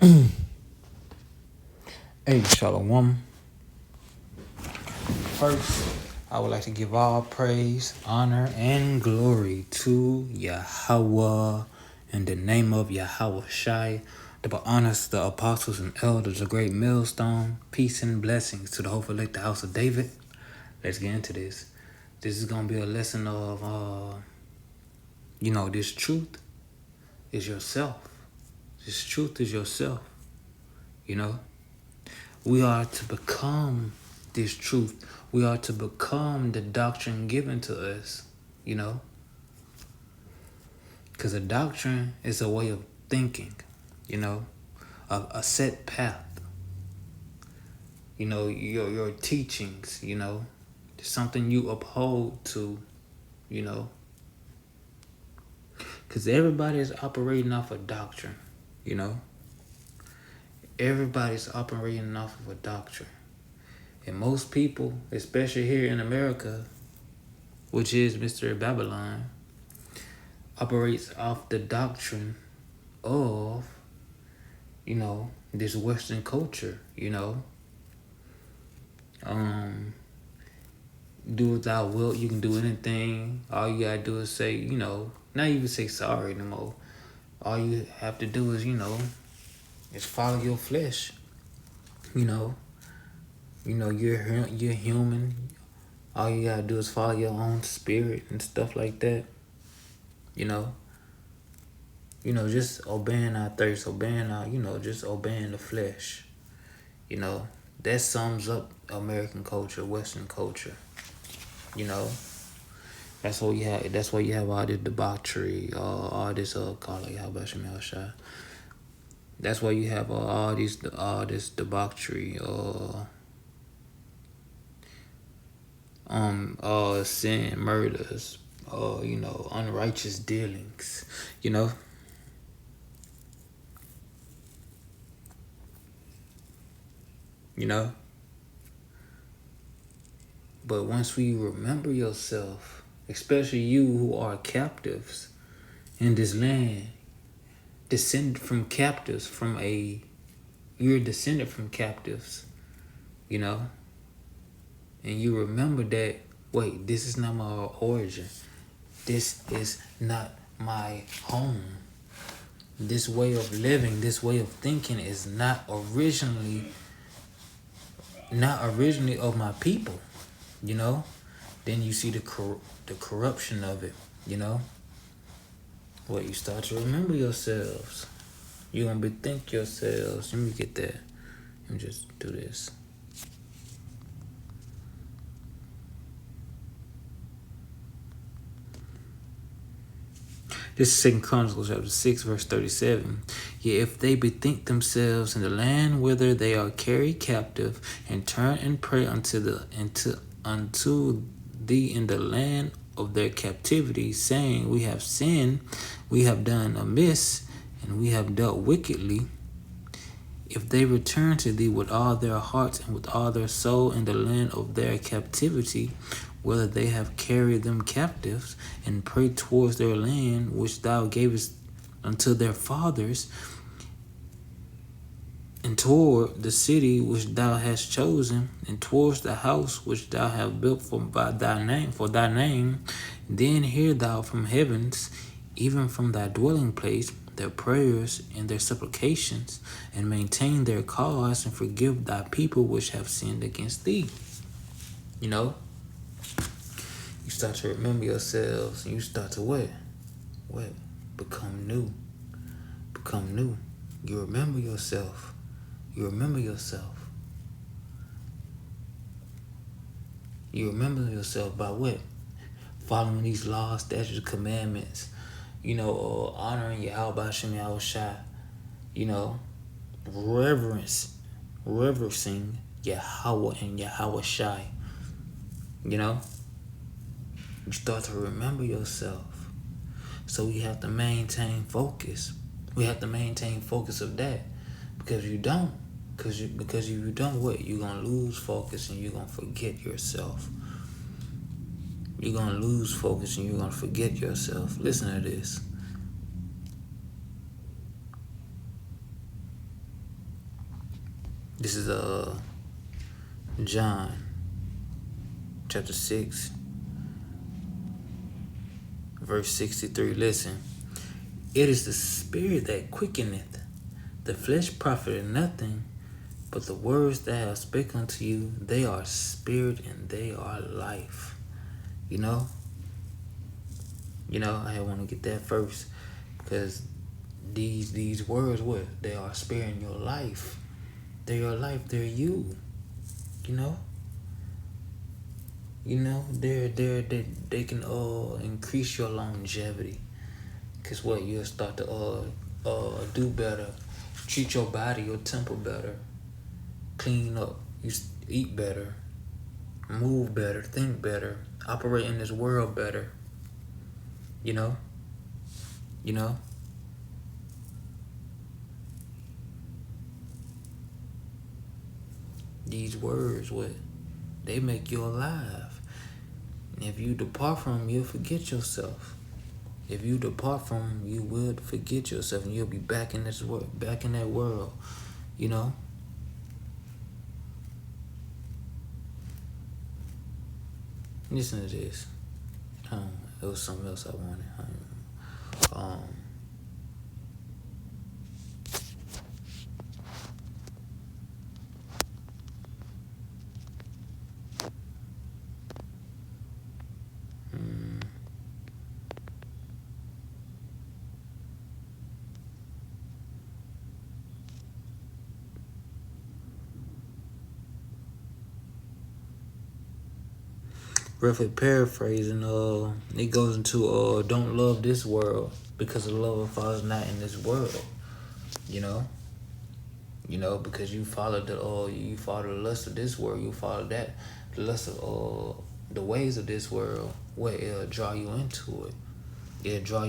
Hey, Shalom. First, I would like to give all praise, honor, and glory to Yahweh in the name of Yahweh Shai, the honors the apostles and elders, a great millstone, peace and blessings to the hope elect, the house of David. Let's get into this. This is going to be a lesson of, this truth is yourself. This truth is yourself, you know. We are to become this truth. We are to become the doctrine given to us, you know. Because a doctrine is a way of thinking, you know, a set path. You know, your teachings, you know, something you uphold to, you know. Because everybody is operating off a doctrine, you know. Everybody's operating off of a doctrine. And most people, especially here in America, which is Mr. Babylon, operates off the doctrine of, you know, this Western culture, you know. Do without will, you can do anything. All you gotta do is say, you know, not even say sorry no more. All you have to do is, you know, is follow your flesh. You know, you're human. All you gotta do is follow your own spirit and stuff like that. You know, just obeying our thirst, obeying our, just obeying the flesh. You know, that sums up American culture, Western culture. You know, that's why you have all this debauchery, all this call it how about Shemel Shah. That's why you have all this debauchery, sin, murders, unrighteous dealings. You know. You know. But once we remember yourself, especially you who are captives in this land, descended from captives, you're descended from captives, you know? And you remember that, wait, this is not my origin. This is not my home. This way of living, this way of thinking is not originally of my people. You know, then you see the corruption of it, you know. What you start to remember yourselves. You're gonna bethink yourselves. Let me get that. Let me just do this. This is 2 Chronicles chapter 6, verse 37. Yet if they bethink themselves in the land whither they are carried captive, and turn and pray unto thee in the land of their captivity, saying, we have sinned, we have done amiss, and we have dealt wickedly. If they return to thee with all their hearts and with all their soul in the land of their captivity, whether they have carried them captives, and pray towards their land which thou gavest unto their fathers, and toward the city which thou hast chosen, and towards the house which thou hast built for thy name, then hear thou from heavens, even from thy dwelling place, their prayers and their supplications, and maintain their cause, and forgive thy people which have sinned against thee. You know, you start to remember yourselves, and you start to what? Become new. Become new. You remember yourself. You remember yourself. You remember yourself by what? Following these laws, statutes, commandments. You know, honoring Yahweh Shem Yahweh Shai. You know, reverencing Yahweh and Yahweh Shai. You know, you start to remember yourself. So we have to maintain focus. We have to maintain focus of that. Because you don't. Because if you don't, what? You're going to lose focus and you're going to forget yourself. You're going to lose focus and you're going to forget yourself. Listen to this. This is John chapter 6, verse 63. Listen. It is the spirit that quickeneth, the flesh profiteth nothing, but the words that I have spoken unto you, they are spirit and they are life. You know, I want to get that first, because these words, what they are, spirit in your life. They're your life. They're you. You know, they can increase your longevity. Cause what, you'll start to do better, treat your body, your temple better, clean up, you eat better, move better, think better, operate in this world better. You know. These words, what they make you alive. And if you depart from them, you'll forget yourself. If you depart from them, you will forget yourself, and you'll be back in this world, back in that world. You know. Listen to this. It was something else I wanted. Roughly paraphrasing, it goes into don't love this world, because the love of Father is not in this world. You know, because you follow the lust of this world, you follow the lust of the ways of this world, where it'll draw you into it. It'll draw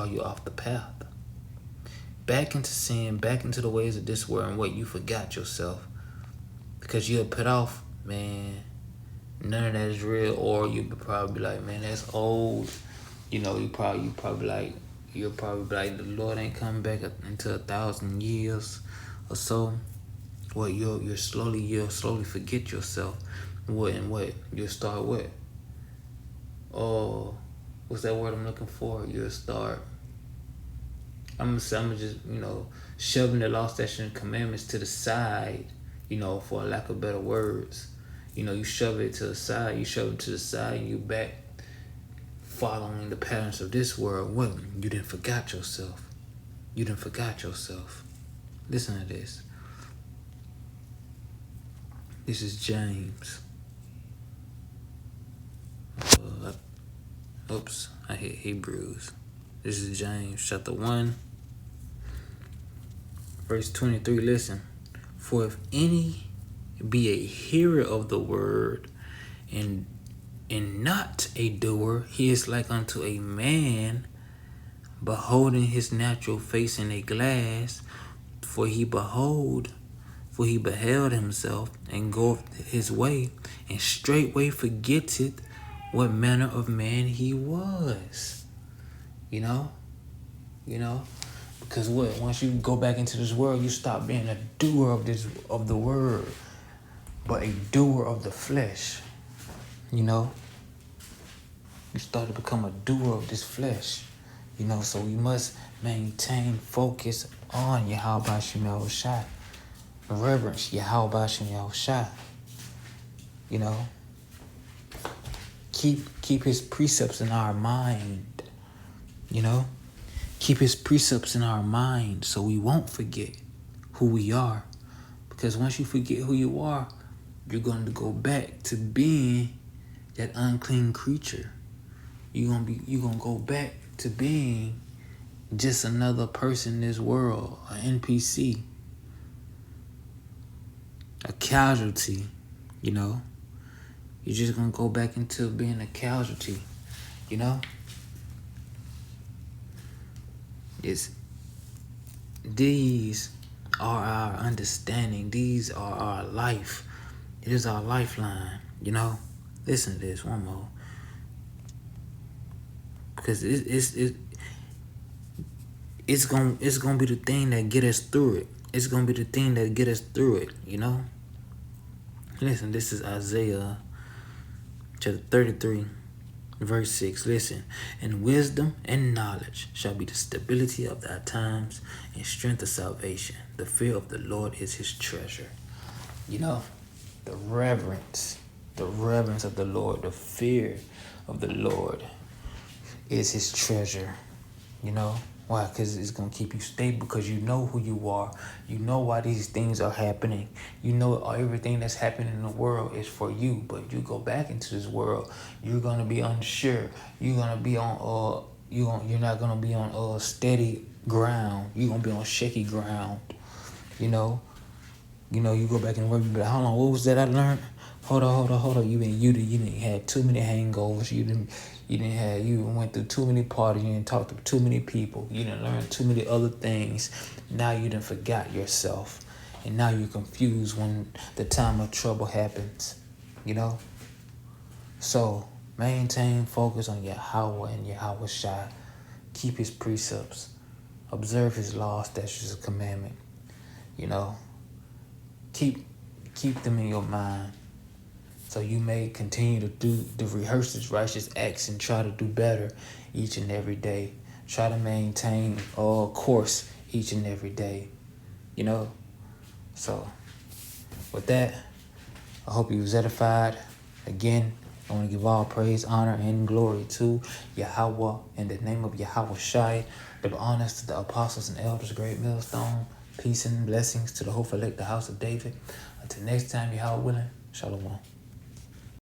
you off the path. Back into sin, back into the ways of this world, and what you forgot yourself. Because you'll put off, man, none of that is real, or you'll probably be like, man, that's old. You know, you'll probably like, the Lord ain't coming back into 1,000 years or so. Well, you'll slowly forget yourself. What you'll start what? Oh, what's that word I'm looking for? You'll start. I'm just shoving the law, statutes, and commandments to the side. For lack of better words. You shove it to the side. And you back following the patterns of this world. What? You didn't forgot yourself. Listen to this. This is James. I hit Hebrews. This is James chapter 1, verse 23. Listen. For if any be a hearer of the word and not a doer, he is like unto a man beholding his natural face in a glass. For he beheld himself, and goeth his way, and straightway forgetteth what manner of man he was. Because what? Once you go back into this world, you stop being a doer of the word, but a doer of the flesh. You start to become a doer of this flesh. So we must maintain focus on Yahweh Shem Yahushai. Reverence Yahweh Shem Yahushai. Keep his precepts in our mind. Keep his precepts in our mind so we won't forget who we are. Because once you forget who you are, you're going to go back to being that unclean creature. You're gonna go back to being just another person in this world, an NPC, a casualty. You're just gonna go back into being a casualty. These are our understanding. These are our life. It is our lifeline. Listen to this one more, because it's gonna be the thing that get us through it. it's gonna be the thing that get us through it, you know? Listen, this is Isaiah chapter 33, verse 6. Listen, and wisdom and knowledge shall be the stability of thy times and strength of salvation. The fear of the Lord is his treasure. You know, the reverence of the Lord, the fear of the Lord is his treasure. You know why? Because it's gonna keep you stable, because you know who you are. You know why these things are happening. You know everything that's happening in the world is for you. But you go back into this world, you're gonna be unsure. You're gonna be on you're not gonna be on steady ground. You're gonna be on shaky ground. You know, you go back and work. But hold on, what was that I learned? Hold on. You didn't have too many hangovers. You went through too many parties. You didn't talk to too many people. You didn't learn too many other things. Now you done forgot yourself, and now you're confused when the time of trouble happens. You know. So maintain focus on Yahweh and Yahweh Shai. Keep his precepts. Observe his law, statutes, and commandment. You know. Keep them in your mind, so you may continue to rehearse his righteous acts and try to do better each and every day. Try to maintain course each and every day. You know. So with that, I hope you was edified. Again, I want to give all praise, honor, and glory to Yahweh in the name of Yahweh Shai. Double honors to the apostles and elders, great millstone. Peace and blessings to the whole elect, the house of David. Until next time, Yahweh willing, Shalom.